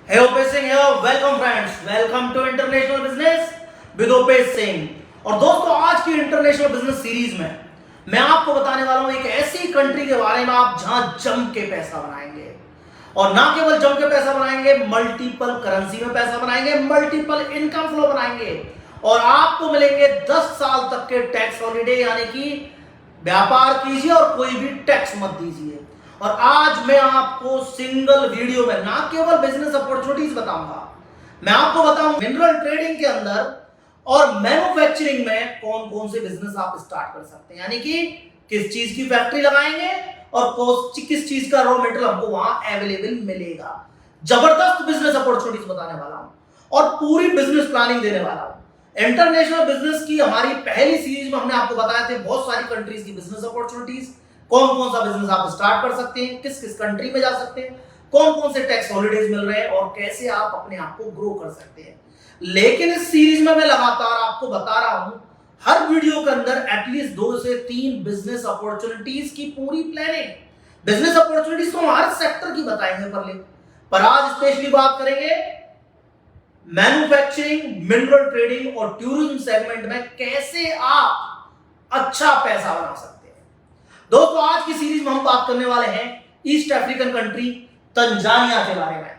Hey Opesh Singh here. Welcome friends. Welcome to International Business with Opesh Singh. और दोस्तों आज की international business series में मैं आपको बताने वाला हूं एक ऐसी कंट्री के बारे में आप जहां जम के पैसा बनाएंगे और ना केवल जम के पैसा बनाएंगे, मल्टीपल करेंसी में पैसा बनाएंगे, मल्टीपल इनकम फ्लो बनाएंगे और आपको मिलेंगे 10 साल तक के टैक्स हॉलिडे, यानी कि व्यापार कीजिए और कोई भी टैक्स मत दीजिए। और आज मैं आपको सिंगल वीडियो में ना केवल बिजनेस अपॉर्चुनिटीज बताऊंगा, मैं आपको बताऊंगा मिनरल ट्रेडिंग के अंदर और मैन्युफैक्चरिंग में कौन कौन से बिजनेस आप स्टार्ट कर सकते हैं, यानी कि किस चीज की फैक्ट्री लगाएंगे और किस चीज का रॉ मटेरियल हमको वहां अवेलेबल मिलेगा। जबरदस्त बिजनेस अपॉर्चुनिटीज बताने वाला हूं और पूरी बिजनेस प्लानिंग देने वाला हूं। इंटरनेशनल बिजनेस की हमारी पहली सीरीज में हमने आपको बताया थे बहुत सारी कंट्रीज की बिजनेस अपॉर्चुनिटीज, कौन कौन सा बिजनेस आप स्टार्ट कर सकते हैं, किस किस कंट्री में जा सकते हैं, कौन कौन से टैक्स हॉलिडेज मिल रहे हैं और कैसे आप अपने आप को ग्रो कर सकते हैं। लेकिन इस सीरीज में मैं लगातार आपको बता रहा हूं हर वीडियो के अंदर एटलीस्ट 2 से 3 बिजनेस अपॉर्चुनिटीज की पूरी प्लानिंग। बिजनेस अपॉर्चुनिटीज तो हर सेक्टर की बताएंगे पर आज स्पेशली बात करेंगे मैन्युफैक्चरिंग, मिनरल ट्रेडिंग और टूरिज्म सेगमेंट में कैसे आप अच्छा पैसा बना सकते हैं। दोस्तों आज की सीरीज में हम बात करने वाले हैं ईस्ट अफ्रीकन कंट्री तंजानिया के बारे में।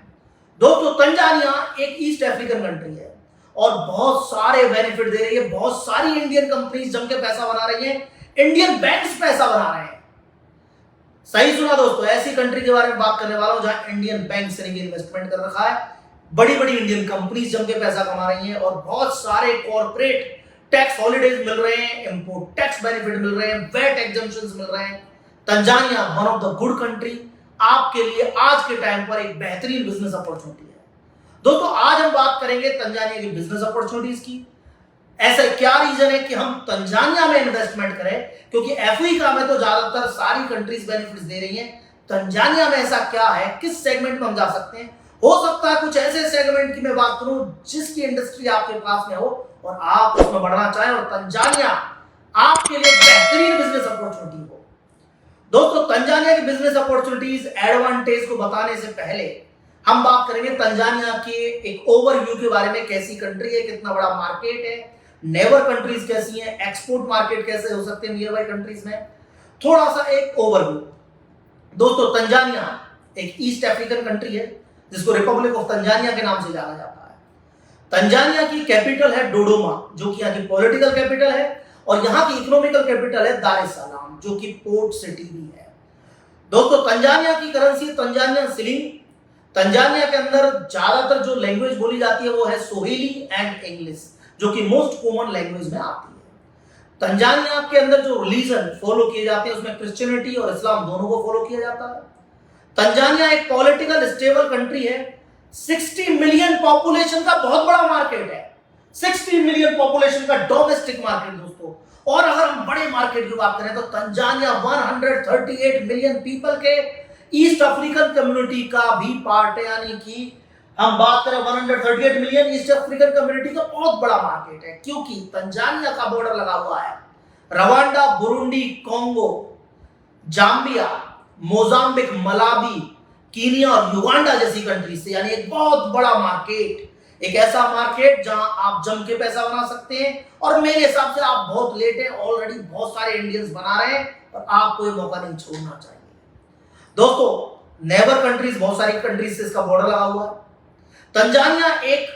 दोस्तों तंजानिया एक ईस्ट अफ्रीकन कंट्री है और बहुत सारे बेनिफिट दे रही है, बहुत सारी इंडियन कंपनीज जम के पैसा बना रही हैं, इंडियन बैंक्स पैसा बना रहे हैं। सही सुना दोस्तों, ऐसी कंट्री के बारे में बात करने वाला हूं जहां इंडियन बैंक्स ने इन्वेस्टमेंट कर रखा है, बड़ी बड़ी इंडियन कंपनीज जम के पैसा कमा रही हैं और बहुत सारे कॉर्पोरेट टैक्स हॉलिडेज मिल रहे हैं, इंपोर्ट टैक्स बेनिफिट मिल रहे हैं, वैट एग्जम्पशंस मिल रहे हैं। Tanzania one of the good country आपके लिए आज के टाइम पर एक बेहतरीन बिजनेस अपॉर्चुनिटी है। दोस्तों आज हम बात करेंगे तंजानिया की बिजनेस अपॉर्चुनिटीज की। ऐसा क्या रीजन है कि हम तंजानिया में इन्वेस्टमेंट करें, क्योंकि अफ्रीका में तो ज्यादातर सारी कंट्रीज बेनिफिट्स दे रही हैं, तंजानिया में ऐसा क्या है, किस सेगमेंट में हम जा सकते हैं। हो सकता है कुछ ऐसे सेगमेंट की मैं बात करूं जिसकी इंडस्ट्री आपके पास में हो और आप उसमें बढ़ना चाहें और तंजानिया आपके लिए बेहतरीन बिजनेस अपॉर्चुनिटी हो। दोस्तों तंजानिया की बिजनेस अपॉर्चुनिटीज एडवांटेज को बताने से पहले हम बात करेंगे तंजानिया के एक ओवरव्यू के बारे में, कैसी कंट्री है, कितना बड़ा मार्केट है, नेबर कंट्रीज कैसी हैं, एक्सपोर्ट मार्केट कैसे हो सकते हैं नियर बाय कंट्रीज में, थोड़ा सा एक ओवरव्यू। दोस्तों तंजानिया एक ईस्ट अफ्रीकन कंट्री है जिसको रिपब्लिक ऑफ तंजानिया के नाम से जाना जाता है। तंजानिया की कैपिटल है डोडोमा, जो कि यहाँ की पॉलिटिकल कैपिटल है, और यहाँ की इकोनॉमिकल कैपिटल है दार एस सलाम, जो कि पोर्ट सिटी भी है। दोस्तों तंजानिया की करेंसी तंजानियन शिलिंग। तंजानिया के अंदर ज्यादातर जो लैंग्वेज बोली जाती है वो है सोहेली एंड इंग्लिश, जो कि मोस्ट कॉमन लैंग्वेज में आती है। तंजानिया के अंदर जो रिलीजन फॉलो किए जाते हैं उसमें क्रिश्चियनिटी और इस्लाम दोनों को फॉलो किया जाता है। तंजानिया एक पॉलिटिकल स्टेबल कंट्री है, 60 मिलियन पॉपुलेशन का बहुत बड़ा मार्केट है, 60 मिलियन पॉपुलेशन का डोमेस्टिक मार्केट दोस्तों। और अगर हम बड़े मार्केट की बात करें तो तंजानिया 138 मिलियन पीपल के ईस्ट अफ्रीकन कम्युनिटी का भी पार्ट है, यानी कि हम बात करें 138 मिलियन ईस्ट अफ्रीकन कम्युनिटी का बहुत बड़ा मार्केट है, क्योंकि तंजानिया का बॉर्डर लगा हुआ है Rwanda, Burundi, Congo, Zambia, Mozambique, Malawi, Kenya और युगांडा जैसी कंट्री से, यानी एक बहुत बड़ा मार्केट, एक ऐसा मार्केट जहां आप जम के पैसा बना सकते हैं। और मेरे हिसाब से आप बहुत लेट हैं, ऑलरेडी बहुत सारे इंडियंस बना रहे हैं और आपको ये मौका नहीं छोड़ना चाहिए। दोस्तों नेबर कंट्रीज, बहुत सारी कंट्रीज से इसका बॉर्डर लगा हुआ है। तंजानिया एक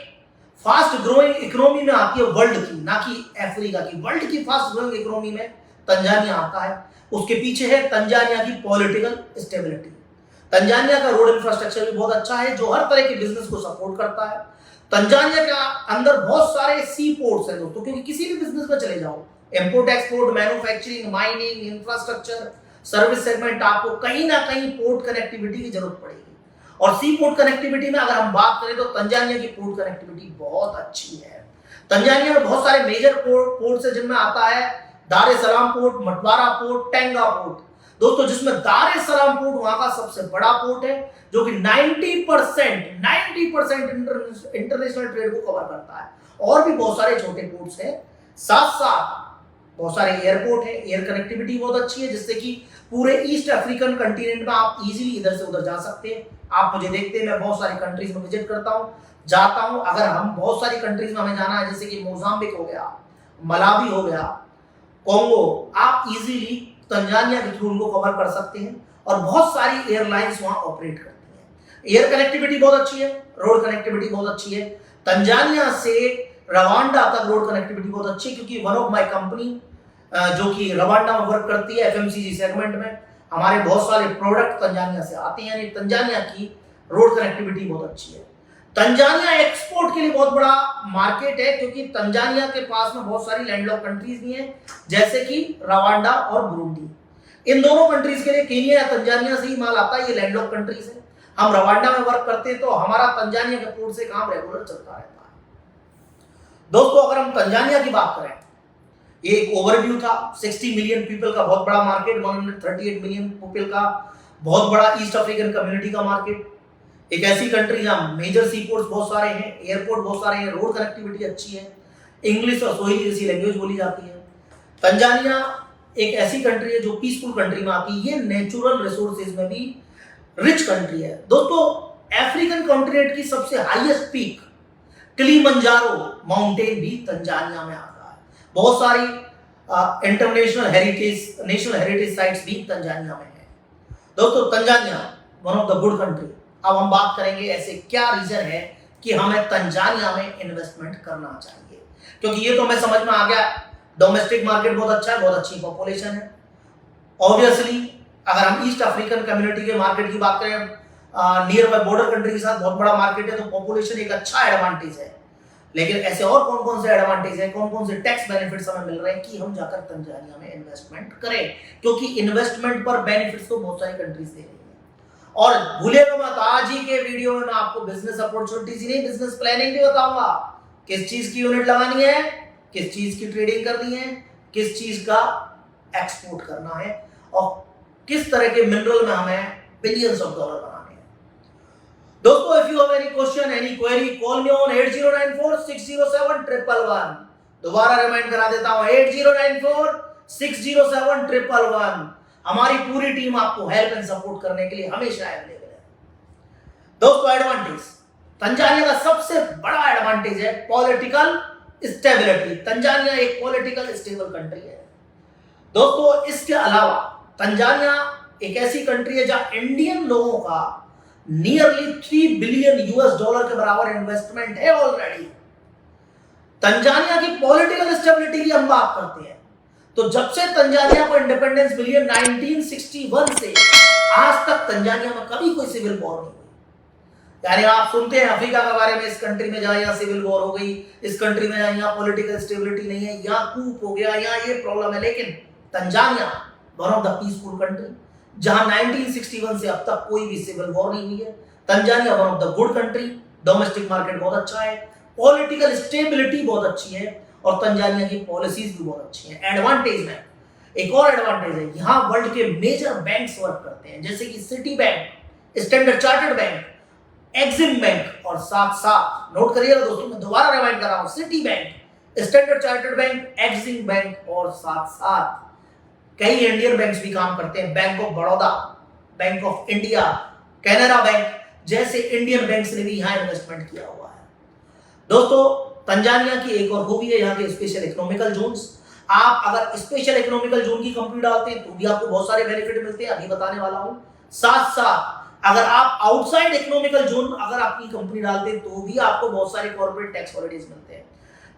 फास्ट ग्रोइंग इकोनॉमी में आती है वर्ल्ड की, ना कि अफ्रीका की, वर्ल्ड की फास्ट ग्रोइंग इकोनॉमी में तंजानिया आता है। उसके पीछे है तंजानिया की पॉलिटिकल स्टेबिलिटी। तंजानिया का रोड इंफ्रास्ट्रक्चर भी बहुत अच्छा है जो हर तरह के बिजनेस को सपोर्ट करता है। तंजानिया के अंदर बहुत सारे सी पोर्ट्स हैं दोस्तों, क्योंकि किसी भी बिजनेस में चले जाओ, import export, manufacturing, mining, infrastructure, service segment, आपको कहीं ना कहीं पोर्ट कनेक्टिविटी की जरूरत पड़ेगी। और सी पोर्ट कनेक्टिविटी में अगर हम बात करें तो तंजानिया की पोर्ट कनेक्टिविटी बहुत अच्छी है। तंजानिया में बहुत सारे मेजर पोर्ट्स है जिनमें आता है दार एस सलाम पोर्ट, मटवारा पोर्ट, टेंगा पोर्ट। दोस्तों जिसमें दार एस सलाम पोर्ट वहां का सबसे बड़ा पोर्ट है, जो कि 90% इंटरनेशनल ट्रेड को कवर करता है। और भी बहुत सारे छोटे पोर्ट्स हैं, साथ साथ बहुत सारे एयरपोर्ट है, एयर कनेक्टिविटी बहुत अच्छी है, जिससे कि पूरे ईस्ट अफ्रीकन कंटिनेंट में आप इजीली इधर से उधर जा सकते हैं, आप मुझे देखते हैं, मैं बहुत सारी कंट्रीज में विजिट करता हूँ, जाता हूँ। अगर हम बहुत सारी कंट्रीज में हमें जाना है, जैसे कि मोजाम्बिक हो गया, मलावी हो गया, कॉन्गो, आप इजीली तंजानिया के थ्रू उनको कवर कर सकते हैं और बहुत सारी एयरलाइंस वहां ऑपरेट करती हैं। एयर कनेक्टिविटी बहुत अच्छी है, रोड कनेक्टिविटी बहुत अच्छी है। तंजानिया से रवांडा तक रोड कनेक्टिविटी बहुत अच्छी है, क्योंकि वन ऑफ माय कंपनी जो कि रवांडा में वर्क करती है एफएमसीजी सेगमेंट में, हमारे बहुत सारे प्रोडक्ट तंजानिया से आते हैं। यानी तंजानिया की रोड कनेक्टिविटी बहुत अच्छी है। तंजानिया एक्सपोर्ट के लिए बहुत बड़ा मार्केट है, क्योंकि तंजानिया के पास में बहुत सारी लैंडलॉक कंट्रीज भी हैं, जैसे कि रवांडा और बुरुंडी। इन दोनों कंट्रीज के लिए केनिया या तंजानिया से ही माल आता है, ये लैंडलॉक कंट्रीज है। हम रवांडा में वर्क करते हैं तो हमारा तंजानिया के पोर्ट से काम रेगुलर चलता रहता है। दोस्तों, अगर हम तंजानिया की बात करें, ये एक ओवरव्यू था। 60 मिलियन पीपल का बहुत बड़ा मार्केट, 138 मिलियन पीपल का बहुत बड़ा ईस्ट अफ्रीकन कम्युनिटी का मार्केट। एक ऐसी कंट्री जहां मेजर सी पोर्ट्स बहुत सारे हैं, एयरपोर्ट बहुत सारे हैं, रोड कनेक्टिविटी अच्छी है, इंग्लिश और सोहिली जैसी लैंग्वेज बोली जाती है। तंजानिया एक ऐसी कंट्री है जो पीसफुल कंट्री में आती है। ये नेचुरल रिसोर्सेज में भी रिच कंट्री है। दोस्तों, अफ्रीकन कॉन्टिनेंट की सबसे हाईएस्ट पीक किलिमंजारो माउंटेन भी तंजानिया में आता है। बहुत सारी international heritage, national heritage sites भी तंजानिया में है। दोस्तों, Tanzania one of the good country. अब हम बात करेंगे ऐसे क्या रीजन है कि हमें तंजानिया में इन्वेस्टमेंट करना चाहिए, क्योंकि ये तो हमें समझ में आ गया, डोमेस्टिक मार्केट बहुत अच्छा है, बहुत अच्छी पॉपुलेशन है। ऑब्वियसली अगर हम ईस्ट अफ्रीकन कम्युनिटी के मार्केट की बात करें, नियर बाय बॉर्डर कंट्री के साथ बहुत बड़ा मार्केट है, तो पॉपुलेशन एक अच्छा एडवांटेज है। लेकिन ऐसे और कौन कौन से एडवांटेज है, कौन कौन से टैक्स बेनिफिट्स हमें मिल रहे हैं कि हम जाकर तंजानिया में इन्वेस्टमेंट करें, क्योंकि इन्वेस्टमेंट पर बेनिफिट्स तो बहुत सारी कंट्रीज दे रही है। और भूलिएगा मत, आज ही के वीडियो में मैं आपको बिजनेस अपॉर्चुनिटीज ही नहीं, बिजनेस प्लानिंग भी बताऊंगा। किस चीज की यूनिट लगानी है, किस चीज की ट्रेडिंग करनी है, किस चीज का एक्सपोर्ट करना है, और किस तरह के मिनरल में हमें बिलियंस ऑफ डॉलर बनाने हैं। दोस्तों, if you have any question, any query, call me on 8094607111। दोबारा रिमाइंड करा देता हूं, 8094607111। हमारी पूरी टीम आपको हेल्प एंड सपोर्ट करने के लिए हमेशा अवेलेबल है। दोस्तों, एडवांटेज, तंजानिया का सबसे बड़ा एडवांटेज है पॉलिटिकल स्टेबिलिटी। तंजानिया एक पॉलिटिकल स्टेबल कंट्री है। दोस्तों, इसके अलावा तंजानिया एक ऐसी कंट्री है जहां इंडियन लोगों का नियरली 3 बिलियन यूएस डॉलर के बराबर इन्वेस्टमेंट है ऑलरेडी। तंजानिया की पॉलिटिकल स्टेबिलिटी की हम बात करते हैं, तो जब से तंजानिया को इंडिपेंडेंस मिली है 1961 से आज तक तंजानिया में कभी कोई सिविल वॉर नहीं हुई। यानी आप सुनते हैं अफ्रीका के बारे में, इस कंट्री में जहां यहाँ सिविल वॉर हो गई, इस कंट्री में यहाँ पॉलिटिकल स्टेबिलिटी नहीं है, यहाँ कूप हो गया, यहाँ ये प्रॉब्लम है। लेकिन Tanzania one of the peaceful country, जहां 1961 से अब तक कोई भी सिविल वॉर नहीं हुई है। Tanzania one of the good country, domestic market बहुत अच्छा है, पॉलिटिकल स्टेबिलिटी बहुत अच्छी है, और तंजानिया की पॉलिसीज भी बहुत अच्छी हैं। एडवांटेज में एक और एडवांटेज है, यहाँ वर्ल्ड के मेजर बैंक्स वर्क करते हैं, जैसे कि city bank, standard chartered bank, Exim bank, और साथ साथ नोट करिएगा दोस्तों, मैं दोबारा रिमाइंड कर रहा हूं, city bank, standard chartered bank, Exim bank, और साथ साथ कई इंडियन बैंक्स भी काम करते हैं। Bank of Baroda, bank of India, Canara bank जैसे इंडियन बैंक्स ने भी यहाँ इन्वेस्टमेंट किया हुआ है। दोस्तों, तंजानिया की एक और खूबी है यहाँ के स्पेशल इकोनॉमिकल जोन्स। आप अगर स्पेशल इकोनॉमिकल जोन की कंपनी डालते हैं तो भी आपको बहुत सारे बेनिफिट मिलते हैं, अभी बताने वाला हूं। साथ साथ अगर आप आउटसाइड इकोनॉमिकल जोन अगर आपकी कंपनी डालते हैं तो भी आपको बहुत सारे कॉर्पोरेट टैक्स हॉलिडेज मिलते हैं।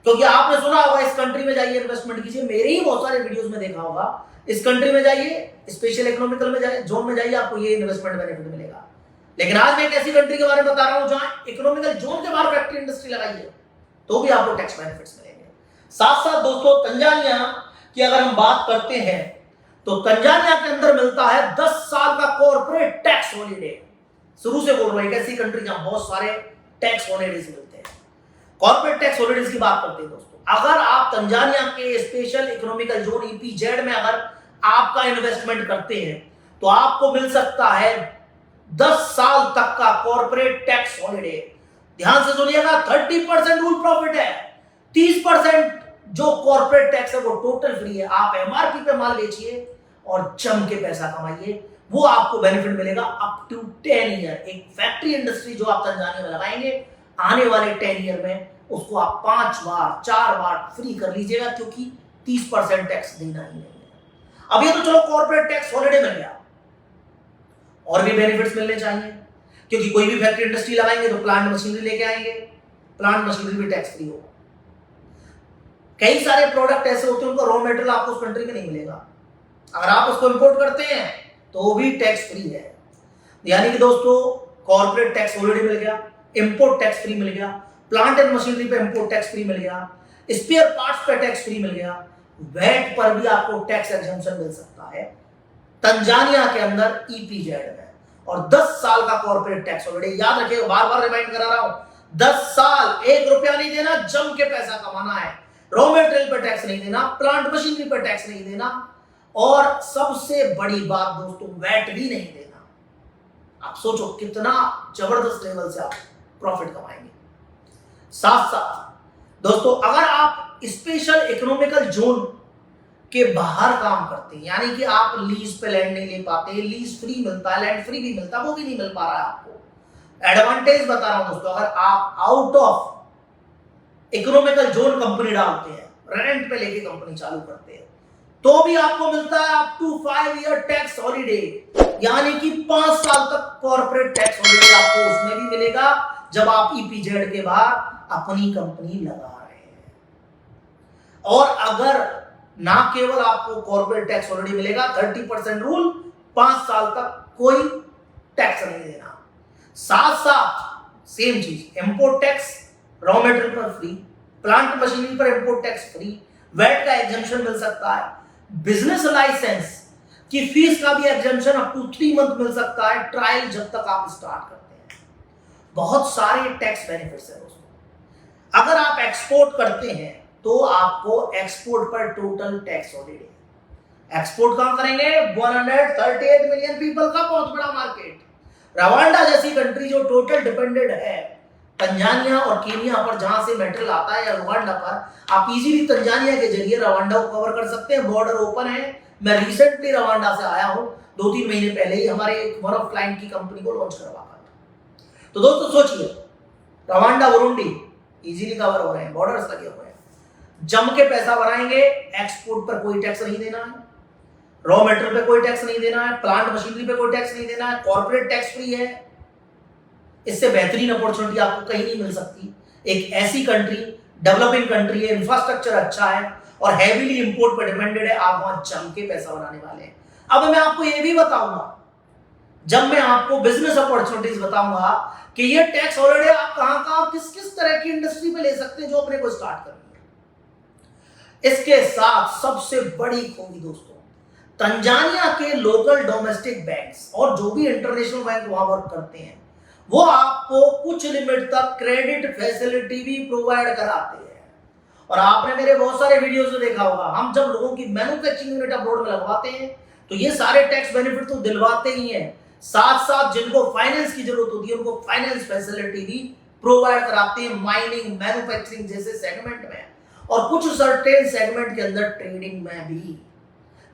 क्योंकि आपने सुना होगा इस कंट्री में जाइए इन्वेस्टमेंट कीजिए, मेरे ही बहुत सारे वीडियोस में देखा होगा, इस कंट्री में जाइए, स्पेशल इकोनॉमिकल में जाइए, जोन में जाइए, आपको ये इन्वेस्टमेंट बेनिफिट मिलेगा। लेकिन आज मैं एक ऐसी कंट्री के बारे में बता रहा हूं जहां इकोनॉमिकल जोन के बाहर फैक्ट्री इंडस्ट्री लगाई है तो भी आपको टैक्स बेनिफिट्स मिलेंगे। साथ साथ दोस्तों, तंजानिया की अगर हम बात करते हैं तो तंजानिया के अंदर मिलता है 10 साल का कॉर्पोरेट टैक्स हॉलिडे। शुरू से बोल रहा हूं, एक ऐसी कंट्री जहां बहुत सारे टैक्स हॉलिडेज मिलते हैं। कॉर्पोरेट टैक्स हॉलिडेज की बात करते हैं दोस्तों, अगर आप तंजानिया के स्पेशल इकोनॉमिकल जोन ईपीजेड में अगर आपका इन्वेस्टमेंट करते हैं तो आपको मिल सकता है 10 साल तक का कॉर्पोरेट टैक्स हॉलिडे। ध्यान से सुनिएगा, 30% रूल प्रॉफिट है, 30% जो कॉर्पोरेट टैक्स है वो टोटल फ्री है। आप एमआरपी पे माल बेचिए और जम के पैसा कमाइए। वो आपको बेनिफिट मिलेगा अप टू 10 ईयर। एक फैक्ट्री इंडस्ट्री जो आप तंजानिया में लगाएंगे, आने वाले 10 ईयर में उसको आप 5 बार 4 बार फ्री कर लीजिएगा, क्योंकि 30% टैक्स देना ही नहीं है। अब ये तो चलो कॉर्पोरेट टैक्स हॉलिडे मिल गया, और भी बेनिफिट्स मिलने चाहिए, क्योंकि कोई भी फैक्ट्री इंडस्ट्री लगाएंगे तो प्लांट मशीनरी लेके आएंगे, प्लांट मशीनरी भी टैक्स फ्री होगा। कई सारे प्रोडक्ट ऐसे होते हैं उनका रॉ मटेरियल आपको उस कंट्री में नहीं मिलेगा, अगर आप उसको इंपोर्ट करते हैं तो वो भी टैक्स फ्री है। यानी कि दोस्तों कॉर्पोरेट टैक्स ऑलरेडी मिल गया, इंपोर्ट टैक्स फ्री मिल गया, प्लांट एंड मशीनरी पे इंपोर्ट टैक्स फ्री मिल गया, स्पेयर पार्ट्स पे टैक्स फ्री मिल गया, वैट पर भी आपको टैक्स एग्जेम्पशन मिल सकता है तंजानिया के अंदर ईपीजेड में, और 10 साल का कॉर्पोरेट टैक्स ऑलरेडी। याद रखिएगा, बार बार रिमाइंड करा रहा हूं, 10 साल 1 रुपया नहीं देना, जम के पैसा कमाना है। रॉ मटेरियल पर टैक्स नहीं देना, प्लांट मशीनरी पर टैक्स नहीं देना, और सबसे बड़ी बात दोस्तों वैट भी नहीं देना। आप सोचो कितना जबरदस्त लेवल से आप प्रॉफिट कमाएंगे। साथ साथ दोस्तों अगर आप स्पेशल इकोनॉमिकल जोन के बाहर काम करते हैं, यानी कि आप लीज पे लैंड नहीं ले पाते, लीज फ्री मिलता है, लैंड फ्री भी मिलता है, वो भी नहीं मिल पा रहा है आपको। एडवांटेज बता रहा हूं दोस्तों, अगर आप out of economical zone company डालते हैं, रेंट पे लेके कंपनी चालू करते हैं, तो भी आपको मिलता है up to 5 year tax holiday, यानी कि 5 साल तक कॉर्पोरेट टैक्स हॉलिडे आपको उसमें भी मिलेगा जब आप ईपीजेड के बाद अपनी कंपनी लगा रहे हैं। और अगर ना केवल आपको कॉर्पोरेट टैक्स हॉलिडे मिलेगा, 30% रूल, 5 साल तक कोई टैक्स नहीं देना। साथ साथ सेम चीज इंपोर्ट टैक्स, रॉ मटेरियल पर फ्री, प्लांट मशीनरी पर इंपोर्ट टैक्स फ्री, वैट का एग्जेम्पशन मिल सकता है, बिजनेस लाइसेंस की फीस का भी एग्जेम्पशन अप टू 3 मंथ मिल सकता है, ट्रायल जब तक आप स्टार्ट करते हैं। बहुत सारे टैक्स बेनिफिट्स है दोस्तों। अगर आप एक्सपोर्ट करते हैं तो आपको एक्सपोर्ट पर टोटल टैक्स हॉलिडे। एक्सपोर्ट कहां करेंगे? 138 मिलियन पीपल का बहुत बड़ा मार्केट, रवांडा जैसी कंट्री जो टोटल डिपेंडेंट है तंजानिया और केनिया पर, जहां से मेटेरियल आता है, या रुवांडा पर, आप इजीली तंजानिया के जरिए रवांडा को कवर कर सकते हैं। बॉर्डर ओपन है। मैं रिसेंटली रवांडा से आया हूं, 2-3 महीने पहले ही हमारे एक वन ऑफ क्लाइंट की कंपनी को लॉन्च करवा कर। तो दोस्तों सोचिए, रवांडा बुरुंडी इजीली कवर हो रहे हैं, बॉर्डर्स लगे हुए हैं, जम के पैसा बनाएंगे। एक्सपोर्ट पर कोई टैक्स नहीं देना है, रॉ मटेरियल पे कोई टैक्स नहीं देना है, प्लांट मशीनरी पे कोई टैक्स नहीं देना है, कॉर्पोरेट टैक्स फ्री है। इससे बेहतरीन अपॉर्चुनिटी आपको कहीं नहीं मिल सकती। एक ऐसी कंट्री, डेवलपिंग कंट्री है, इंफ्रास्ट्रक्चर अच्छा है और हैवीली इंपोर्ट पर डिपेंडेड है, आप वहां जम के पैसा बनाने वाले हैं। अब मैं आपको यह भी बताऊंगा, जब मैं आपको बिजनेस अपॉर्चुनिटीज बताऊंगा कि ये टैक्स हॉलिडे आप कहां किस किस तरह की इंडस्ट्री में ले सकते हैं जो अपने को स्टार्ट करनी है। इसके साथ सबसे बड़ी खूबी दोस्तों, तंजानिया के लोकल डोमेस्टिक बैंक्स और जो भी इंटरनेशनल बैंक वहां वर्क करते हैं, वो आपको कुछ लिमिट तक क्रेडिट फैसिलिटी भी प्रोवाइड कराते हैं। और आपने मेरे बहुत सारे वीडियोस में देखा होगा, हम जब लोगों की मैन्युफैक्चरिंग यूनिट अब्रॉड में लगवाते हैं तो ये सारे टैक्स बेनिफिट तो दिलवाते ही हैं, साथ साथ जिनको फाइनेंस की जरूरत होती है उनको फाइनेंस फैसिलिटी भी प्रोवाइड कराते हैं, माइनिंग, मैन्युफैक्चरिंग जैसे सेगमेंट में, और कुछ सर्टेन सेगमेंट के अंदर ट्रेडिंग में भी।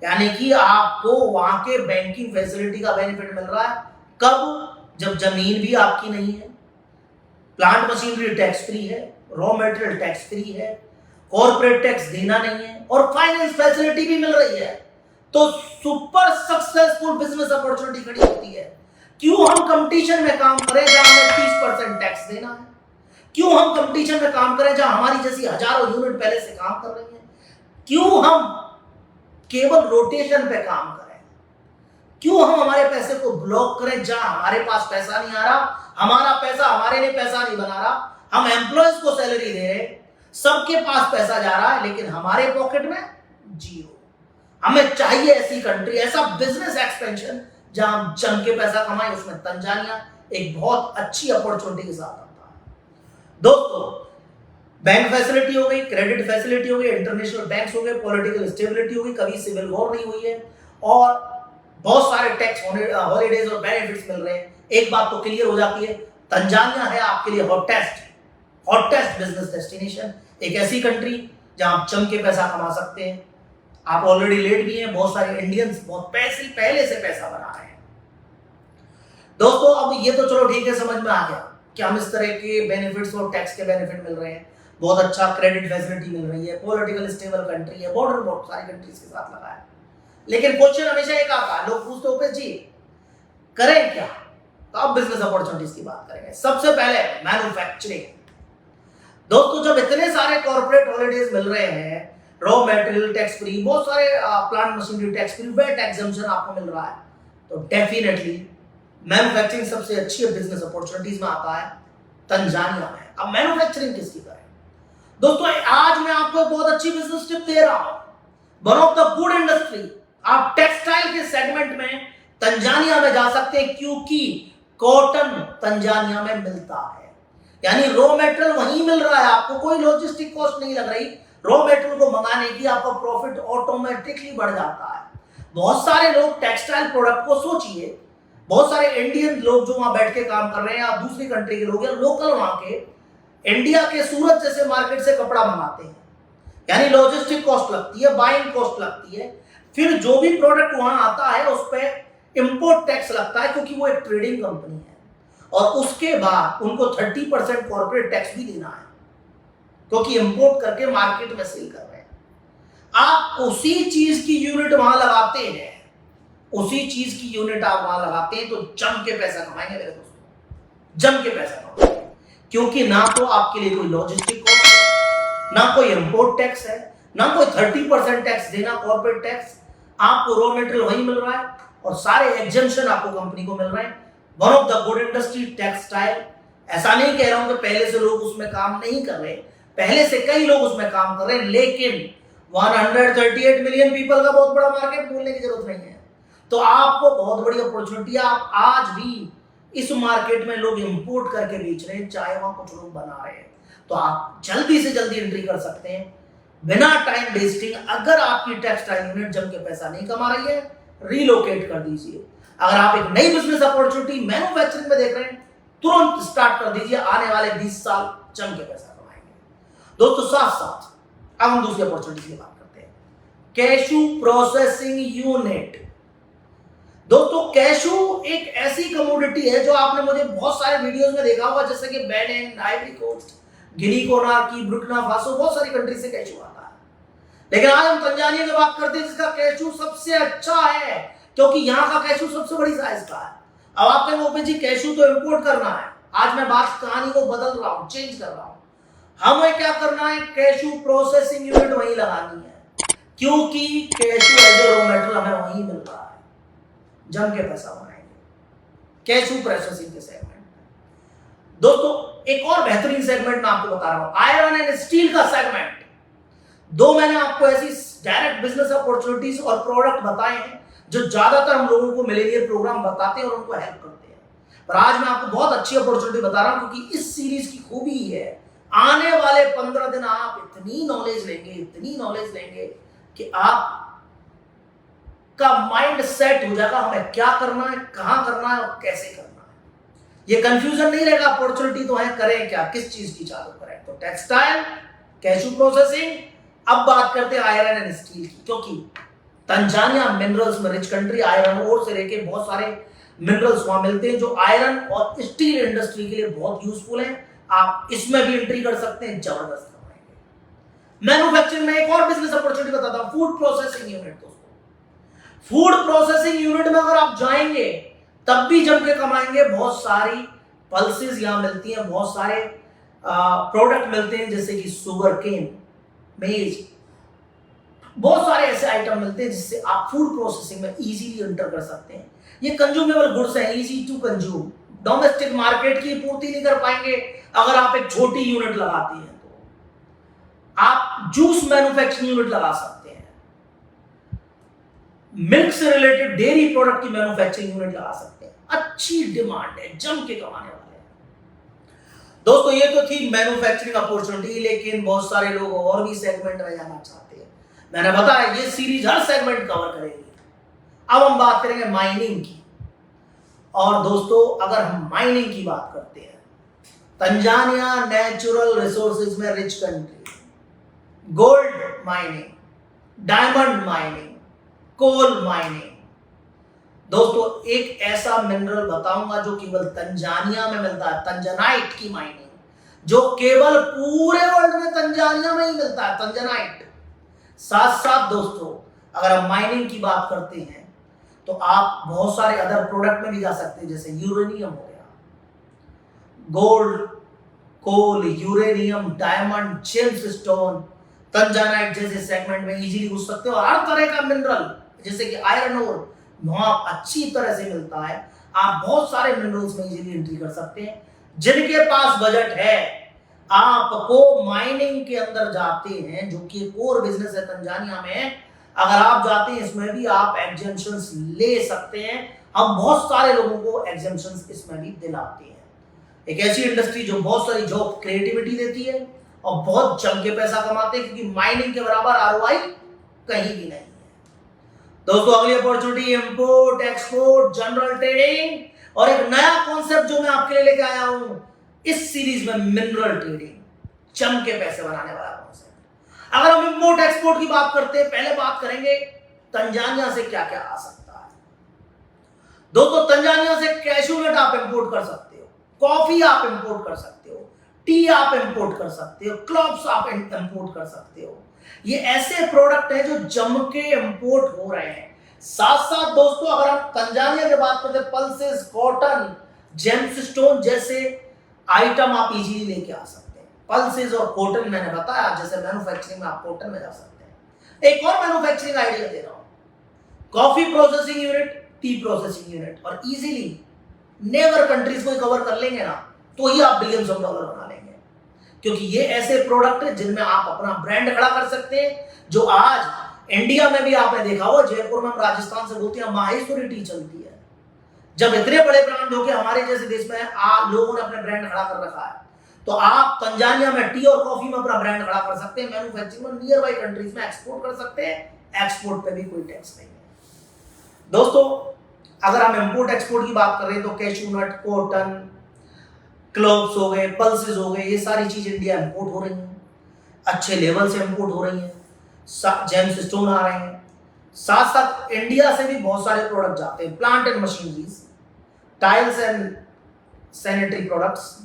यानी कि आपको वहां के बैंकिंग फैसिलिटी का बेनिफिट मिल रहा है। कब? जब जमीन भी आपकी नहीं है, प्लांट मशीनरी टैक्स फ्री है, रॉ मटेरियल टैक्स फ्री है, कॉर्पोरेट टैक्स देना नहीं है, और फाइनेंस फैसिलिटी भी मिल रही है, तो सुपर सक्सेसफुल बिजनेस अपॉर्चुनिटी खड़ी होती है। क्यों हम कंपटीशन में काम करें जहां हमें 30% टैक्स देना है? क्यों हम कंपटीशन में काम करें जहां हमारी जैसी हजारों यूनिट पहले से काम कर रही है? क्यों हम केवल रोटेशन पे काम करें? क्यों हम हमारे पैसे को ब्लॉक करें जहां हमारे पास पैसा नहीं आ रहा, हमारा पैसा हमारे लिए पैसा नहीं बना रहा, हम एम्प्लॉयज को सैलरी दे रहे, सबके पास पैसा जा रहा है, लेकिन हमारे पॉकेट में जीरो। हमें चाहिए ऐसी कंट्री, ऐसा बिजनेस एक्सपेंशन जहां हम जम के पैसा कमाएं। उसमें तंजानिया एक बहुत अच्छी अपॉर्चुनिटी के साथ आता है। दोस्तों, बैंक फैसिलिटी हो गई, क्रेडिट फैसिलिटी हो गई, इंटरनेशनल बैंक्स हो गए, पॉलिटिकल स्टेबिलिटी हो गई, कभी सिविल वॉर नहीं हुई है, और बहुत सारे टैक्स हॉलीडेज और बेनिफिट्स मिल रहे हैं। एक बात तो क्लियर हो जाती है, तंजानिया है आपके लिए हॉटेस्ट बिजनेस डेस्टिनेशन, एक ऐसी कंट्री जहां आप जम के पैसा कमा सकते हैं। आप ऑलरेडी लेट भी हैं, बहुत सारे इंडियंस बहुत पहले से पैसा बना रहे हैं, दोस्तों अब ये तो चलो ठीक है, समझ में आ गया कि हम इस तरह के बेनिफिट्स और टैक्स के बेनिफिट मिल रहे हैं, बहुत अच्छा क्रेडिट फैसिलिटी मिल रही है, पॉलिटिकल स्टेबल कंट्री है, बॉर्डर बहुत सारी कंट्रीज के साथ लगा है। लेकिन क्वेश्चन हमेशा एक आता है, लोग पूछते हो जी करें क्या? तो अब बिजनेस अपॉर्चुनिटीज की बात करेंगे। सबसे पहले मैन्युफैक्चरिंग। दोस्तों जब इतने सारे कॉर्पोरेट हॉलिडेज मिल रहे हैं, रॉ मटेरियल टैक्स फ्री, बहुत सारे plant machinery tax free, VAT exemption आपको मिल रहा है, तो डेफिनेटली मैन्युफैक्चरिंग सबसे अच्छी बिजनेस अपॉर्चुनिटीज में आता है तंजानिया में। अब मैन्युफैक्चरिंग किसकी करें? दोस्तों आज मैं आपको बहुत अच्छी बिजनेस टिप दे रहा हूं, one of the good industry. आप टेक्सटाइल के सेगमेंट में तंजानिया में जा सकते हैं, क्योंकि कॉटन तंजानिया में मिलता है, यानी रॉ मटेरियल वहीं मिल रहा है, आपको कोई लॉजिस्टिक कॉस्ट नहीं लग रही, रॉ मटेरियल को मंगाने की आपका प्रॉफिट ऑटोमेटिकली बढ़ जाता है। बहुत सारे लोग टेक्सटाइल प्रोडक्ट को सोचिए, बहुत सारे इंडियन लोग जो वहां बैठ के काम कर रहे हैं, या दूसरी कंट्री के लोग या लोकल वहां के इंडिया के सूरत जैसे मार्केट से कपड़ा मंगाते हैं, यानी लॉजिस्टिक कॉस्ट लगती है, बाइंग कॉस्ट लगती है, फिर जो भी प्रोडक्ट वहां आता है उस पर इंपोर्ट टैक्स लगता है, क्योंकि वो एक ट्रेडिंग कंपनी है, और उसके बाद उनको 30% कॉर्पोरेट टैक्स भी देना है, क्योंकि इंपोर्ट करके मार्केट में सेल कर रहे हैं। आप उसी चीज की यूनिट वहां लगाते हैं, उसी चीज की यूनिट आप वहां लगाते हैं, तो जम के पैसा कमाएंगे मेरे दोस्तों, जम के पैसा कमाएंगे, क्योंकि ना तो आपके लिए कोई लॉजिस्टिक कॉस्ट है, ना कोई इंपोर्ट टैक्स है, ना कोई 30% टैक्स देना कॉर्पोरेट टैक्स, आपको रॉ मटेरियल वही मिल रहा है और सारे एग्जेम्पशन आपको कंपनी को मिल रहे हैं। One of the good industry textile. ऐसा नहीं कह रहा हूं कि पहले से लोग उसमें काम नहीं कर रहे, पहले से कई लोग उसमें काम कर रहे हैं, लेकिन 138 मिलियन पीपल का बहुत बड़ा मार्केट, बोलने की जरूरत नहीं है। तो आपको बहुत बड़ी अपॉर्चुनिटी है, आप आज भी इस मार्केट में लोग इंपोर्ट करके बेच रहे हैं, चाहे वहां कुछ लोग बना रहे हैं, तो आप जल्दी से जल्दी एंट्री कर सकते हैं बिना टाइम वेस्टिंग। अगर आपकी टेक्सटाइल यूनिट जम के पैसा नहीं कमा रही है, रीलोकेट कर दीजिए। अगर आप एक नई बिजनेस अपॉर्चुनिटी मैन्युफैक्चरिंग में देख रहे हैं, तुरंत स्टार्ट कर दीजिए, आने वाले 20 साल जम के पैसा कमाएंगे। दोस्तों साथ साथ अब हम दूसरी अपॉर्चुनिटी की बात करते हैं, कैशू प्रोसेसिंग यूनिट। दोस्तों कैशू एक ऐसी कमोडिटी है जो आपने मुझे बहुत सारे वीडियोस में देखा होगा, जैसे कि बेनिन, आइवरी कोस्ट, गिनी कोनार्की, बुर्किना फासो, बहुत सारी कंट्री से कैशू आता है। लेकिन आज हम तंजानिया की बात करते हैं, जिसका कैशू सबसे अच्छा है, क्योंकि यहाँ का कैशू सबसे बड़ी साइज का है। अब आप कहेंगे ओपी जी कैशू तो इंपोर्ट करना है, आज मैं बात कहानी को बदल रहा हूँ, चेंज कर रहा हूँ। हमें क्या करना है, कैशू प्रोसेसिंग यूनिट वहीं लगानी है, क्योंकि cashew as a raw material हमें वहीं मिल रहा है, जम के पैसा बनाएंगे कैशू प्रोसेसिंग के सेगमेंट में। दोस्तों एक और बेहतरीन सेगमेंट मैं आपको बता रहा हूं, आयरन एंड स्टील का सेगमेंट। दो मैंने आपको ऐसी डायरेक्ट बिजनेस अपॉर्चुनिटीज और प्रोडक्ट बताए हैं जो ज्यादातर हम लोगों को मिलेनियल प्रोग्राम बताते हैं और उनको हेल्प करते हैं, पर आज मैं आपको बहुत अच्छी अपॉर्चुनिटी बता रहा हूं, क्योंकि इस सीरीज की खूबी है, आने वाले 15 दिन आप इतनी नॉलेज लेंगे कि आप का माइंड सेट हो जाएगा, हमें क्या करना है, कहां करना है और कैसे करना है। ये कंफ्यूजन नहीं रहेगा, अपॉर्चुनिटी तो है, करें क्या, किस चीज की चालू करें। तो टेक्सटाइल, कैशू प्रोसेसिंग। अब बात करते हैं आयरन एंड स्टील की, क्योंकि तंजानिया मिनरल्स में रिच कंट्री, आयरन ओर से लेके बहुत सारे मिनरल्स वहां मिलते हैं जो आयरन और स्टील इंडस्ट्री के लिए बहुत यूजफुल हैं। आप इसमें भी एंट्री कर सकते हैं, जबरदस्त कमाएंगे। मैन्युफैक्चरिंग में एक और बिजनेस अपॉर्चुनिटी बताता हूं, फूड प्रोसेसिंग यूनिट। दोस्तों फूड प्रोसेसिंग यूनिट में अगर आप जाएंगे तब भी जम के कमाएंगे, बहुत सारी पल्सेस यहां मिलती हैं, बहुत सारे प्रोडक्ट मिलते हैं, जैसे कि शुगर केन, मेज, बहुत सारे ऐसे आइटम मिलते हैं जिससे आप फूड प्रोसेसिंग में इजीली एंटर कर सकते हैं। ये कंज्यूमेबल गुड्स हैं, easy to consume, domestic market की पूर्ति नहीं कर पाएंगे अगर आप एक छोटी यूनिट लगाते हैं। तो आप जूस मैन्युफैक्चरिंग यूनिट लगा सकते हैं, मिल्क से रिलेटेड डेयरी प्रोडक्ट की मैन्युफैक्चरिंग यूनिट लगा सकते हैं, अच्छी डिमांड है, जम के कमाने वाले हैं। दोस्तों ये तो थी मैन्युफैक्चरिंग अपॉर्चुनिटी, लेकिन बहुत सारे लोग और भी सेगमेंट में जाना चाहते हैं। मैंने बताया ये सीरीज हर सेगमेंट कवर करेगी। अब हम बात करेंगे माइनिंग की, और दोस्तों अगर हम माइनिंग की बात करते हैं, तंजानिया नेचुरल रिसोर्सेज में rich country, gold mining, diamond mining, coal mining, दोस्तों एक ऐसा मिनरल बताऊंगा जो केवल तंजानिया में मिलता है, तंजनाइट की माइनिंग, जो केवल पूरे वर्ल्ड में तंजानिया में ही मिलता है, तंजनाइट। साथ साथ दोस्तों अगर हम माइनिंग की बात करते हैं तो आप बहुत सारे अदर प्रोडक्ट में भी जा सकते हैं, जैसे यूरेनियम हो गया, गोल्ड, कोल, यूरेनियम, डायमंड, जेम्स स्टोन, तंजानाइट जैसे सेगमेंट में इजीली घुस सकते हो। हर तरह का मिनरल जैसे कि आयरन ओर वहां अच्छी तरह से मिलता है। आप बहुत सारे मिनरल्स में इजीली एंट्री कर सकते हैं। जिनके पास बजट है, आपको माइनिंग के अंदर जाते हैं जो कि कोर बिजनेस है तंजानिया में, अगर आप जाते हैं इसमें भी आप एग्जेम्पशंस ले सकते हैं। हम बहुत सारे लोगों को एग्जेम्पशंस इसमें भी दिलाते हैं। एक ऐसी इंडस्ट्री जो बहुत सारी जॉब क्रिएटिविटी देती है और बहुत जम के पैसा कमाते हैं, क्योंकि माइनिंग के बराबर आरओआई कहीं भी नहीं है। दोस्तों अगली opportunity import export general trading और एक नया कॉन्सेप्ट जो मैं आपके लिए लेके आया हूं इस सीरीज में, मिनरल ट्रेडिंग, जम के पैसे बनाने वाला कॉन्सेप्ट। अगर हम इंपोर्ट एक्सपोर्ट की बात करते हैं, पहले बात करेंगे तंजानिया से क्या क्या आ सकता है। दोस्तों तंजानिया से कैशू नट आप इंपोर्ट कर सकते हो, कॉफी आप इंपोर्ट कर सकते हो, टी आप इंपोर्ट कर सकते हो, क्लॉप्स आप इंपोर्ट कर सकते हो। ये ऐसे प्रोडक्ट हैं जो जम के इंपोर्ट हो रहे हैं। साथ साथ दोस्तों अगर हम तंजानिया की बात करते हैं, पल्सेस, कॉटन, जेम्सस्टोन जैसे आइटम आप इजीली लेके आ सकते हैं। पल्सेस और कॉटन मैंने बताया, जैसे मैन्युफैक्चरिंग में आप कॉटन में जा सकते हैं। एक और मैन्युफैक्चरिंग आइडिया दे रहा हूं, coffee processing unit, T processing unit, और इजीली नेबर कंट्रीज को कवर कर लेंगे ना तो ही आप बिलियंस ऑफ डॉलर बना लेंगे। क्योंकि ये ऐसे प्रोडक्ट है जिनमें आप अपना ब्रांड खड़ा कर सकते हैं, जो आज इंडिया में भी आपने देखा हो, जयपुर में हम राजस्थान से बोलते हैं माहेश्वरी टी चलती है। जब इतने बड़े ब्रांड हो के हमारे जैसे देश में लोगों ने अपने ब्रांड खड़ा कर रखा है, तो आप तंजानिया में टी और कॉफी में अपना ब्रांड खड़ा कर सकते हैं। मैन्युफैक्चरिंग में नियर बाई कंट्रीज में एक्सपोर्ट कर सकते हैं, एक्सपोर्ट पे भी कोई टैक्स नहीं है। दोस्तों अगर हम इंपोर्ट एक्सपोर्ट की बात कर रहे हैं तो कैशू नट, कॉटन, क्लोव्स हो गए, पल्सेस हो गए, ये सारी चीज इंडिया इंपोर्ट हो रही हैं, अच्छे लेवल से इंपोर्ट हो रही हैं। जेम्स स्टोन आ रहे हैं। साथ साथ इंडिया से भी बहुत सारे प्रोडक्ट जाते हैं, plant and machineries, tiles and sanitary products,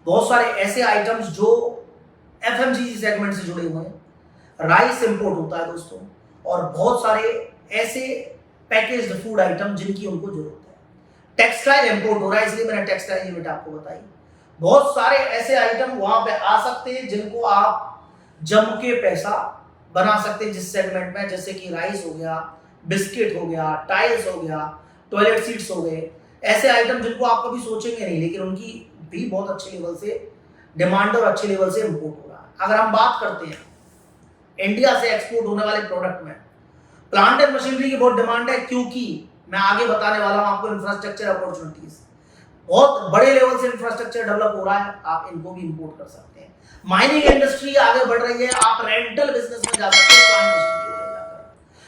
बहुत सारे ऐसे आइटम्स जो एफएमसीजी सेगमेंट से जुड़े हुए हैं। राइस इंपोर्ट होता है दोस्तों, और बहुत सारे ऐसे पैकेज्ड फूड आइटम जिनकी उनको जरूरत है। टेक्सटाइल इंपोर्ट हो रहा है, इसलिए मैंने टेक्सटाइल यूनिट आपको बताई। बहुत सारे ऐसे आइटम वहां पे आ सकते हैं जिनको आप जम के पैसा बना सकते हैं जिस सेगमेंट में, जैसे कि राइस हो गया, बिस्किट हो गया, टाइल्स हो गया, टॉयलेट सीट्स हो गए, ऐसे आइटम जिनको आप कभी सोचेंगे नहीं, लेकिन उनकी भी बहुत अच्छे लेवल से डिमांड और अच्छे लेवल से इंपोर्ट हो रहा है। अगर हम बात करते हैं इंडिया से एक्सपोर्ट होने वाले प्रोडक्ट में, प्लांट एंड मशीनरी की बहुत डिमांड है, क्योंकि मैं आगे बताने वाला हूं आपको इंफ्रास्ट्रक्चर अपॉर्चुनिटीज, बहुत बड़े लेवल से इंफ्रास्ट्रक्चर डेवलप हो रहा है, आप इनको भी इंपोर्ट कर सकते हैं। माइनिंग इंडस्ट्री आगे बढ़ रही है, आप रेंटल बिजनेस में जा सकते हैं प्लांट मशीनरी को जाकर,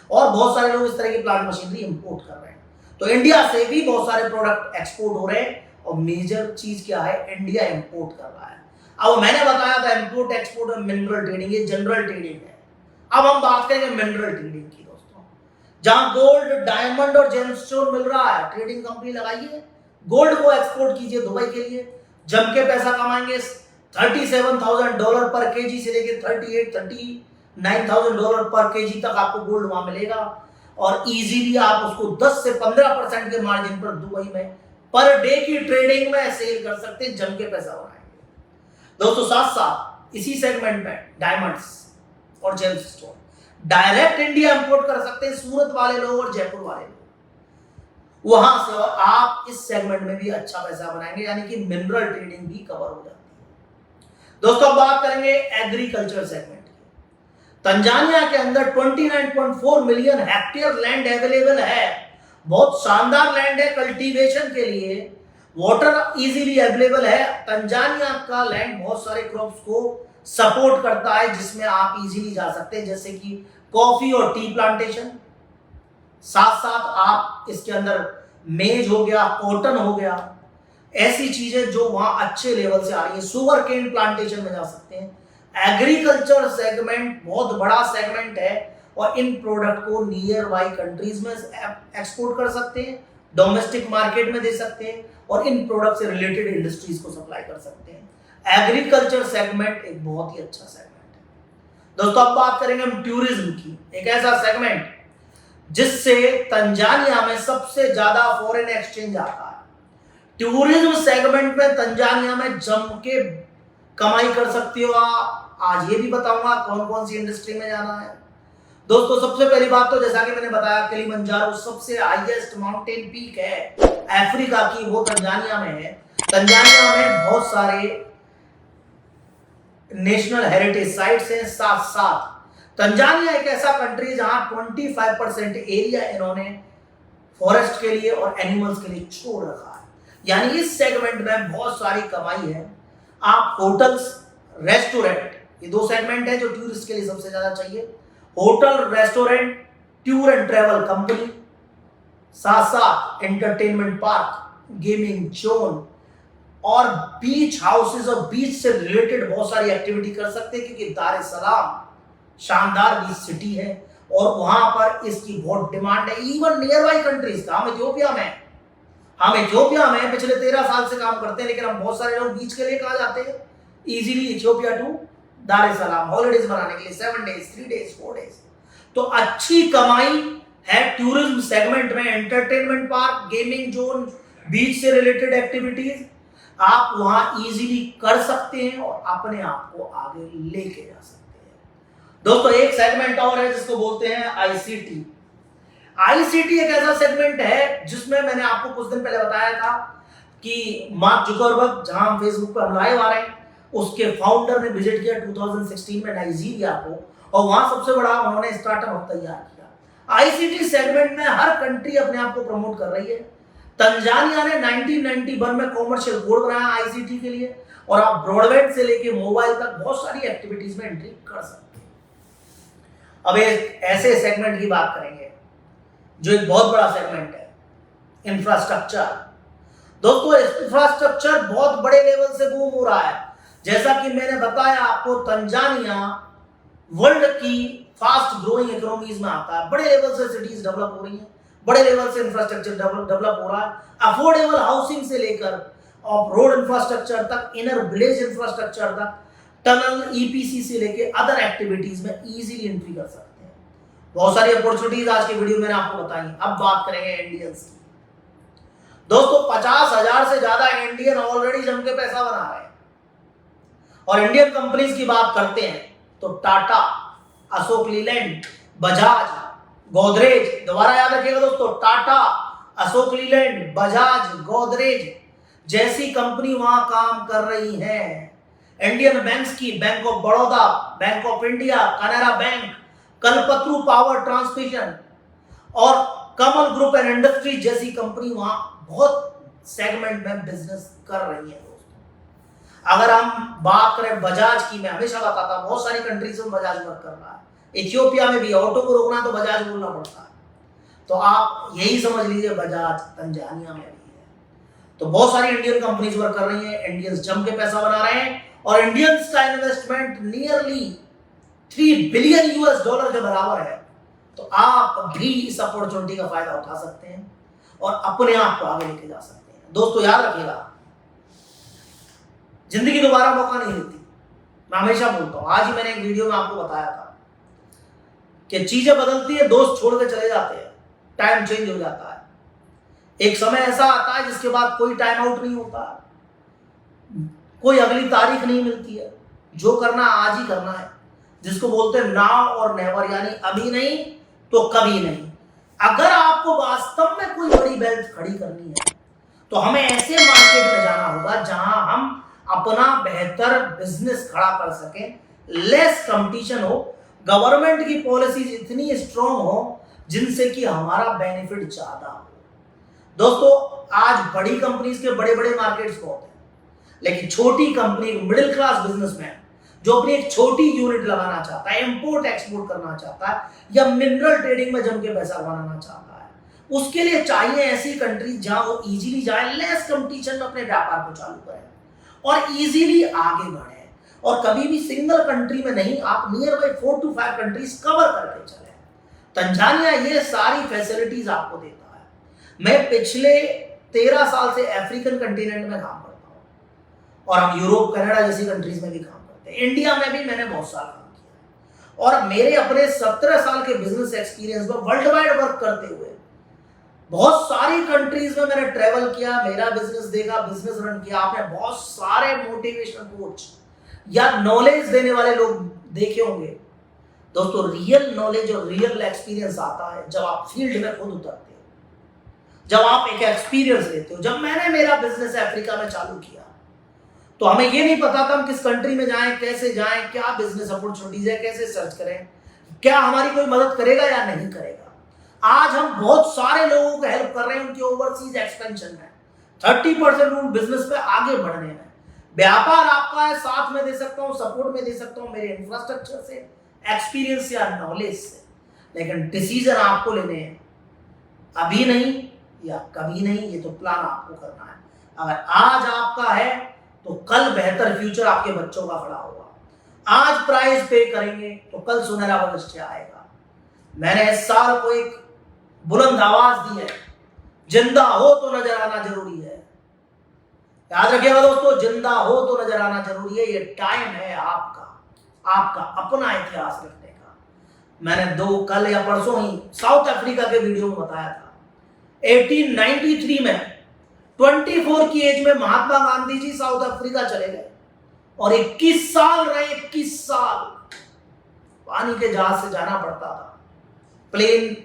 और बहुत सारे लोग इस तरह की प्लांट मशीनरी इंपोर्ट कर रहे हैं। तो इंडिया से भी बहुत सारे प्रोडक्ट एक्सपोर्ट हो रहे हैं, और मेजर चीज क्या है, इंडिया इंपोर्ट कर रहा है। अब मैंने बताया था इंपोर्ट एक्सपोर्ट और मिनरल ट्रेडिंग, ये जनरल ट्रेडिंग है। अब हम बात करेंगे मिनरल ट्रेडिंग की दोस्तों, जहां गोल्ड, डायमंड और जेमस्टोन मिल रहा है। ट्रेडिंग कंपनी लगाइए, गोल्ड को एक्सपोर्ट कीजिए दुबई के लिए, जम के पैसा कमाएंगे। $37,000 पर केजी से लेकर 38-39,000 डॉलर पर केजी तक आपको गोल्ड वहां मिलेगा, और इजीली आप उसको 10 से 15% के मार्जिन पर दुबई में पर डे की ट्रेडिंग में सेल कर सकते हैं, जम के पैसा बनाएंगे। दोस्तों साथ साथ इसी सेगमेंट में डायमंड्स और जेमस्टोन डायरेक्ट इंडिया इंपोर्ट कर सकते हैं, सूरत वाले लोग और जयपुर वाले लोग, वहां से आप इस सेगमेंट में भी अच्छा पैसा बनाएंगे, यानी कि मिनरल ट्रेडिंग भी कवर हो जाती है। दोस्तों अब बात करेंगे एग्रीकल्चर सेगमेंट की। तंजानिया के अंदर 29.4 मिलियन हेक्टेयर लैंड अवेलेबल है, बहुत शानदार लैंड है कल्टीवेशन के लिए, वाटर इजीली अवेलेबल है। तंजानिया का लैंड बहुत सारे क्रॉप्स को सपोर्ट करता है, जिसमें आप इजीली जा सकते हैं, जैसे कि कॉफी और टी प्लांटेशन। साथ साथ आप इसके अंदर मेज हो गया, कॉटन हो गया, ऐसी चीजें जो वहां अच्छे लेवल से आ रही है। शुगर केन प्लांटेशन में जा सकते हैं। एग्रीकल्चर सेगमेंट बहुत बड़ा सेगमेंट है, और इन प्रोडक्ट को नियर बाई कंट्रीज में एक्सपोर्ट कर सकते हैं, डोमेस्टिक मार्केट में दे सकते हैं और इन प्रोडक्ट से रिलेटेड इंडस्ट्रीज को सप्लाई कर सकते हैं। एग्रीकल्चर सेगमेंट एक बहुत ही अच्छा सेगमेंट है। दोस्तों अब बात करेंगे हम टूरिज्म की, एक ऐसा सेगमेंट जिससे तंजानिया में सबसे ज्यादा फॉरेन एक्सचेंज आता है। टूरिज्म सेगमेंट में तंजानिया में जम के कमाई कर सकती हो आप। आज ये भी बताऊंगा कौन कौन सी इंडस्ट्री में जाना है। दोस्तों सबसे पहली बात तो जैसा कि मैंने बताया, किलिमंजारो सबसे हाईएस्ट माउंटेन पीक है अफ्रीका की, वो तंजानिया में है। तंजानिया में बहुत सारे नेशनल हेरिटेज साइट्स हैं। साथ साथ तंजानिया एक ऐसा कंट्री है जहां 25% एरिया इन्होंने फॉरेस्ट के लिए और एनिमल्स के लिए छोड़ रखा है। यानी इस सेगमेंट में बहुत सारी कमाई है। आप होटल्स, रेस्टोरेंट, ये दो सेगमेंट है जो टूरिस्ट के लिए सबसे ज्यादा चाहिए। Hotel, restaurant, tour and travel company, साथ साथ एंटरटेनमेंट पार्क, गेमिंग जोन और बीच हाउसेस और बीच से रिलेटेड बहुत सारी एक्टिविटी कर सकते हैं, क्योंकि दार एस सलाम शानदार बीच सिटी है और वहां पर इसकी बहुत डिमांड है। इवन नियर बाई कंट्रीज का, हम इथियोपिया में पिछले 13 साल से काम करते हैं, लेकिन हम बहुत सारे लोग बीच के लिए कहा जाते हैं इजीली इथियोपिया टू दार एस सलाम हॉलिडेज बनाने के लिए 7 डेज, 3 डेज, 4 डेज। तो अच्छी कमाई है टूरिज्म सेगमेंट में। एंटरटेनमेंट पार्क, गेमिंग जोन, बीच से रिलेटेड एक्टिविटीज आप वहां इजीली कर सकते हैं और अपने आप को आगे लेके जा सकते हैं। दोस्तों एक सेगमेंट और है जिसको बोलते हैं आईसीटी। आईसीटी एक ऐसा सेगमेंट है जिसमें मैंने आपको कुछ दिन पहले बताया था कि मार्क जुकरबर्ग, जहां हम फेसबुक पर हम लाइव आ रहे हैं, उसके फाउंडर ने विजिट किया 2016 में नाइजीरिया को और वहां सबसे बड़ा उन्होंने स्टार्टअप हब तैयार किया। आईसीटी सेगमेंट में हर कंट्री अपने आप को प्रमोट कर रही है। तंजानिया ने 1991 में कॉमर्शियल कोड बनाया आईसीटी के लिए और आप ब्रॉडबैंड से लेके मोबाइल तक बहुत सारी एक्टिविटीज में एंट्री कर सकते हैं। अब एक ऐसे सेगमेंट की बात करेंगे जो एक बहुत बड़ा सेगमेंट है, इंफ्रास्ट्रक्चर। दोस्तों इंफ्रास्ट्रक्चर बहुत बड़े लेवल से बूम हो रहा है। जैसा कि मैंने बताया आपको, तंजानिया वर्ल्ड की फास्ट ग्रोइंग इकोनॉमीज में आता है। बड़े लेवल से सिटीज डेवलप हो रही हैं, बड़े लेवल से इंफ्रास्ट्रक्चर डेवलप हो रहा है। अफोर्डेबल हाउसिंग से लेकर और रोड इंफ्रास्ट्रक्चर तक, इनर विलेज इंफ्रास्ट्रक्चर तक, टनल, ईपीसी से लेकर अदर एक्टिविटीज में इजीली एंट्री कर सकते हैं। बहुत सारी अपॉर्चुनिटीज आज के वीडियो में मैंने आपको बताई। अब बात करेंगे इंडियंस की। दोस्तों 50,000 से ज्यादा इंडियन ऑलरेडी जम के पैसा बना रहे हैं। और इंडियन कंपनीज की बात करते हैं तो टाटा, अशोक लीलैंड, बजाज, गोदरेज, दोबारा याद रखिएगा दोस्तों, टाटा, अशोक लीलैंड, बजाज, गोदरेज जैसी कंपनी वहां काम कर रही है। इंडियन बैंक्स की bank of Baroda, bank of India, Canara bank, Kalpataru power transmission और कमल ग्रुप एंड इंडस्ट्रीज जैसी कंपनी वहां बहुत सेगमेंट में बिजनेस कर रही है। अगर हम बात करें बजाज की, मैं हमेशा बताता हूं बहुत सारी कंट्रीज में बजाज वर्क कर रहा है। इथियोपिया में भी ऑटो को रोकना तो बजाज बोलना पड़ता है। तो आप यही समझ लीजिए बजाज तंजानिया में भी है। तो बहुत सारी इंडियन कंपनीज वर्क कर रही हैं, इंडियंस जम के पैसा बना रहे हैं और इंडियंस का इन्वेस्टमेंट नियरली $3 बिलियन के बराबर है। तो आप भी इस अपॉर्चुनिटी का फायदा उठा सकते हैं और अपने आप को आगे लेके जा सकते हैं। दोस्तों याद रखिएगा, जिंदगी दोबारा मौका नहीं देती। मैं हमेशा बोलता हूं, आज ही मैंने एक वीडियो में आपको बताया था कि चीजें बदलती है, दोस्त छोड़ के चले जाते हैं, टाइम चेंज हो जाता है। एक समय ऐसा आता है जिसके बाद कोई टाइम आउट नहीं होता, कोई अगली तारीख नहीं मिलती है। जो करना आज ही करना है, जिसको बोलते हैं नाउ और नेवर, यानी अभी नहीं तो कभी नहीं। अगर आपको वास्तव में कोई बड़ी वेल्थ खड़ी करनी है तो हमें ऐसे मार्केट में जाना होगा जहां हम अपना बेहतर बिजनेस खड़ा कर सकें, लेस कंपटीशन हो, गवर्नमेंट की पॉलिसीज इतनी स्ट्रांग हो जिनसे कि हमारा बेनिफिट ज्यादा हो। दोस्तों आज बड़ी कंपनीज के बड़े बड़े मार्केट्स बहुत हैं, लेकिन छोटी कंपनी, मिडिल क्लास बिजनेसमैन जो अपनी एक छोटी यूनिट लगाना चाहता है, इंपोर्ट एक्सपोर्ट करना चाहता है या मिनरल ट्रेडिंग में जम के पैसा बनाना चाहता है, उसके लिए चाहिए ऐसी कंट्री जहां वो इजीली जाए, लेस कंपटीशन में अपने व्यापार को चालू करें और इजीली आगे बढ़े। और कभी भी सिंगल कंट्री में नहीं, आप near by 4 to 5 countries cover करके चले। तंजानिया ये सारी फैसिलिटीज आपको देता है। मैं पिछले 13 साल से अफ्रीकन कंटिनेंट में काम करता हूँ और हम यूरोप कनाडा जैसी कंट्रीज में भी काम करते हैं। इंडिया में भी मैंने बहुत साल काम किया और मेरे अपने 17 साल के बिजनेस एक्सपीरियंस में वर्ल्ड वाइड वर्क करते हुए बहुत सारी कंट्रीज में मैंने ट्रेवल किया, मेरा बिजनेस देखा, बिजनेस रन किया। आपने बहुत सारे मोटिवेशनल कोच या नॉलेज देने वाले लोग देखे होंगे। दोस्तों, रियल नॉलेज और रियल एक्सपीरियंस आता है जब आप फील्ड में खुद उतरते हो, जब आप एक एक्सपीरियंस लेते हो। जब मैंने मेरा बिजनेस अफ्रीका में चालू किया तो हमें ये नहीं पता था हम किस कंट्री में जाएं, कैसे जाएं, क्या बिजनेस अपॉर्चुनिटीज है, कैसे सर्च करें, क्या हमारी कोई मदद करेगा या नहीं करेगा। आज हम बहुत सारे लोगों को हेल्प कर रहे हैं उनके ओवरसीज एक्सपेंशन में, 30% उन बिजनेस पे आगे बढ़ने में। व्यापार आपका है, साथ में दे सकता हूं, सपोर्ट में दे सकता हूं मेरे इंफ्रास्ट्रक्चर से, एक्सपीरियंस या नॉलेज से, लेकिन डिसीजन आपको लेने हैं, अभी नहीं या कभी नहीं। ये तो प्लान आपको करना है। अगर आज आपका है तो कल बेहतर फ्यूचर आपके बच्चों का खड़ा होगा। आज प्राइस पे करेंगे तो कल सुनहरा भविष्य आएगा। मैंने इस साल को एक बुलंद आवाज दी है, जिंदा हो तो नजर आना जरूरी है। याद रखिएगा दोस्तों, जिंदा हो तो नजर आना जरूरी है। ये टाइम है आपका अपना इतिहास लिखने का। मैंने कल या परसों ही साउथ अफ्रीका के वीडियो में बताया था, 1893 में 24 की एज में महात्मा गांधी जी साउथ अफ्रीका चले गए और 21 साल रहे। 21 साल पानी के जहाज से जाना पड़ता था। प्लेन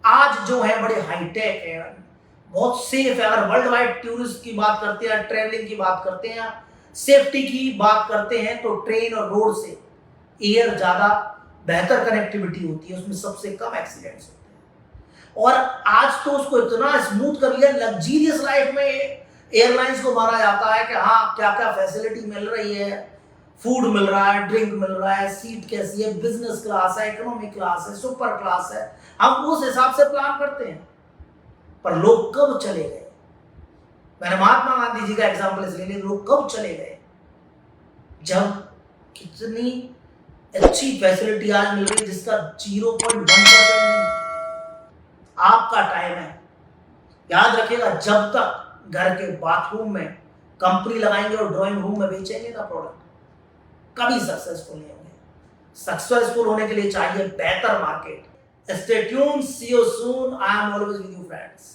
आज जो है बड़े हाईटेक है, बहुत सेफ है। अगर वर्ल्ड वाइड टूरिस्ट की बात करते हैं, ट्रेवलिंग की बात करते हैं, सेफ्टी की बात करते हैं, तो ट्रेन और रोड से एयर ज्यादा बेहतर कनेक्टिविटी होती है, उसमें सबसे कम एक्सीडेंट्स होते हैं। और आज तो उसको इतना स्मूथ कर लिया, लग्जीरियस लाइफ में एयरलाइंस को माना जाता है कि हाँ क्या क्या फैसिलिटी मिल रही है, फूड मिल रहा है, ड्रिंक मिल रहा है, सीट कैसी है, बिजनेस क्लास है, इकोनॉमिक क्लास है, सुपर क्लास है, हम उस हिसाब से प्लान करते हैं। पर लोग कब चले गए? मैंने महात्मा गांधी जी का एग्जांपल इसलिए लिया, लोग कब चले गए? जब कितनी अच्छी फैसिलिटी आज मिल रही है जिसका 0.1% नहीं। आपका टाइम है, याद रखिएगा, जब तक घर के बाथरूम में कंपनी लगाएंगे और ड्राइंग रूम में बेचेंगे ना प्रोडक्ट, कभी सक्सेसफुल नहीं होंगे। सक्सेसफुल होने के लिए चाहिए बेहतर market. Stay tuned, see you soon. I am always with you friends.